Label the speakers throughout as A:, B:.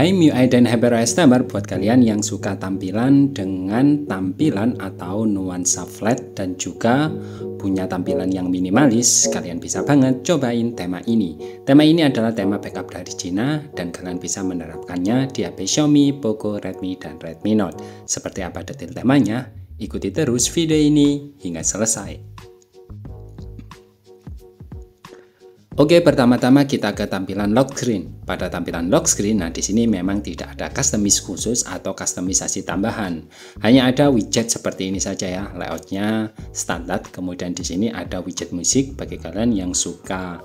A: Hai MIUI dan HyperOS Tabar, buat kalian yang suka tampilan dengan tampilan atau nuansa flat dan juga punya tampilan yang minimalis, kalian bisa banget cobain tema ini. Tema ini adalah tema backup dari Cina dan kalian bisa menerapkannya di HP Xiaomi, Poco, Redmi, dan Redmi Note. Seperti apa detail temanya? Ikuti terus video ini hingga selesai. Oke, pertama-tama kita ke tampilan lock screen. Pada tampilan lock screen, nah di sini memang tidak ada customize khusus atau customisasi tambahan. Hanya ada widget seperti ini saja ya, layoutnya standar. Kemudian di sini ada widget musik bagi kalian yang suka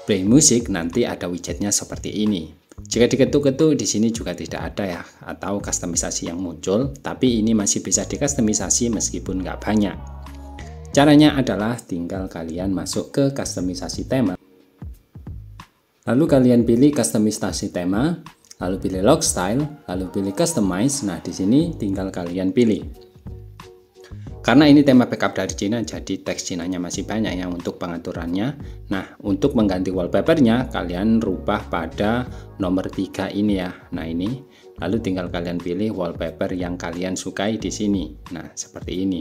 A: play musik, nanti ada widgetnya seperti ini. Jika diketuk-ketuk di sini juga tidak ada ya, atau customisasi yang muncul, tapi ini masih bisa dikustomisasi meskipun nggak banyak. Caranya adalah tinggal kalian masuk ke customisasi tema. Lalu kalian pilih customisasi tema, lalu pilih lock style, lalu pilih customize. Nah, di sini tinggal kalian pilih. Karena ini tema backup dari Cina, jadi teks Cinanya masih banyak ya untuk pengaturannya. Nah, untuk mengganti wallpapernya, kalian rubah pada nomor 3 ini ya. Nah, ini. Lalu tinggal kalian pilih wallpaper yang kalian sukai di sini. Nah, seperti ini.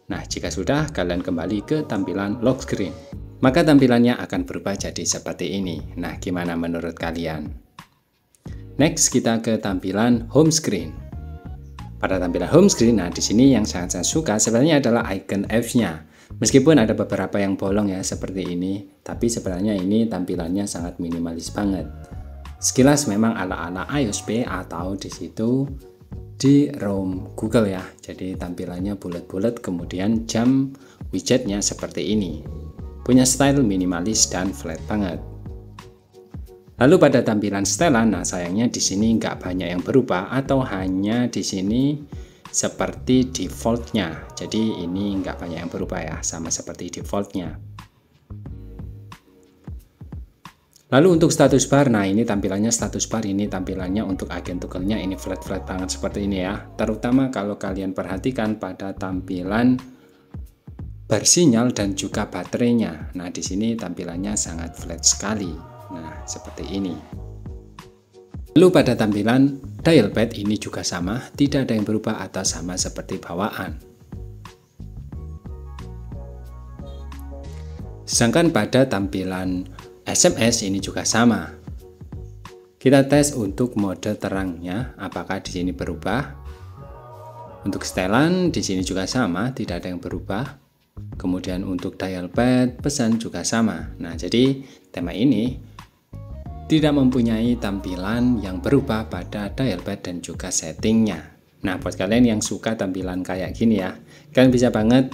A: Nah, jika sudah, kalian kembali ke tampilan lock screen. Maka tampilannya akan berubah jadi seperti ini. Nah, gimana menurut kalian? Next, kita ke tampilan home screen. Pada tampilan home screen, nah di sini yang sangat saya suka sebenarnya adalah icon apps-nya. Meskipun ada beberapa yang bolong ya seperti ini, tapi sebenarnya ini tampilannya sangat minimalis banget. Sekilas memang ala-ala iOS P atau di situ di ROM Google ya, jadi tampilannya bulat-bulat, kemudian jam widgetnya seperti ini, punya style minimalis dan flat banget. Lalu pada tampilan setelan, nah sayangnya di sini nggak banyak yang berubah atau hanya di sini seperti defaultnya, jadi ini nggak banyak yang berubah ya, sama seperti defaultnya. Lalu untuk status bar, nah ini tampilannya status bar, ini tampilannya untuk agen toggle-nya ini flat-flat banget seperti ini ya. Terutama kalau kalian perhatikan pada tampilan bar sinyal dan juga baterainya. Nah, di sini tampilannya sangat flat sekali. Nah, seperti ini. Lalu pada tampilan dial pad ini juga sama, tidak ada yang berubah atau sama seperti bawaan. Sedangkan pada tampilan SMS ini juga sama. Kita tes untuk mode terangnya, apakah di sini berubah. Untuk setelan di sini juga sama, tidak ada yang berubah. Kemudian untuk dial pad pesan juga sama. Nah, jadi tema ini tidak mempunyai tampilan yang berubah pada dial pad dan juga settingnya. Nah, buat kalian yang suka tampilan kayak gini ya, kalian bisa banget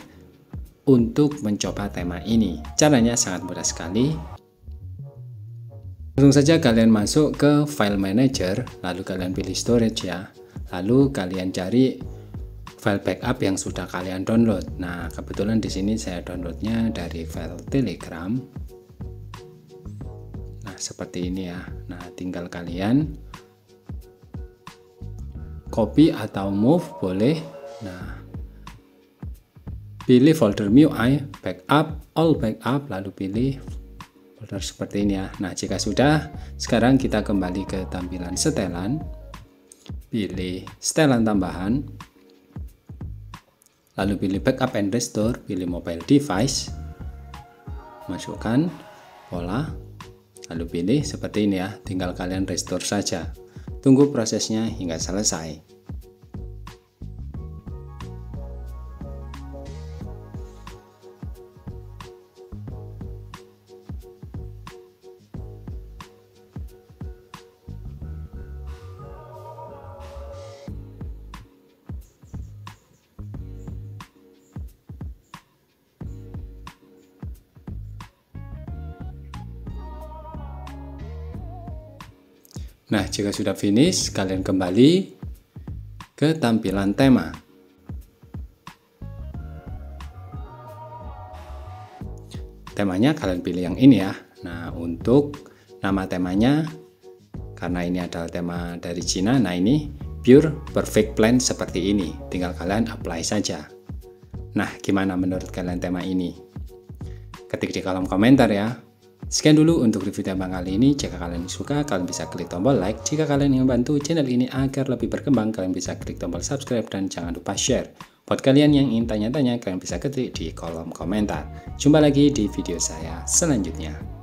A: untuk mencoba tema ini. Caranya sangat mudah sekali. Langsung saja kalian masuk ke file manager, lalu kalian pilih storage ya, lalu kalian cari file backup yang sudah kalian download. Nah, kebetulan di sini saya downloadnya dari file Telegram. Nah, seperti ini ya. Nah, tinggal kalian copy atau move boleh. Nah, pilih folder MIUI, backup, all backup, lalu pilih folder seperti ini ya. Nah, jika sudah, sekarang kita kembali ke tampilan setelan, pilih setelan tambahan, lalu pilih backup and restore, pilih mobile device, masukkan pola, lalu pilih seperti ini ya, tinggal kalian restore saja, tunggu prosesnya hingga selesai. Nah, jika sudah finish, kalian kembali ke tampilan tema. Temanya kalian pilih yang ini ya. Nah, untuk nama temanya, karena ini adalah tema dari Cina, nah ini Pure Perfect Plan seperti ini. Tinggal kalian apply saja. Nah, gimana menurut kalian tema ini? Ketik di kolom komentar ya. Sekian dulu untuk review tembang kali ini. Jika kalian suka, kalian bisa klik tombol like. Jika kalian ingin bantu channel ini agar lebih berkembang, kalian bisa klik tombol subscribe dan jangan lupa share. Buat kalian yang ingin tanya-tanya, kalian bisa ketik di kolom komentar. Jumpa lagi di video saya selanjutnya.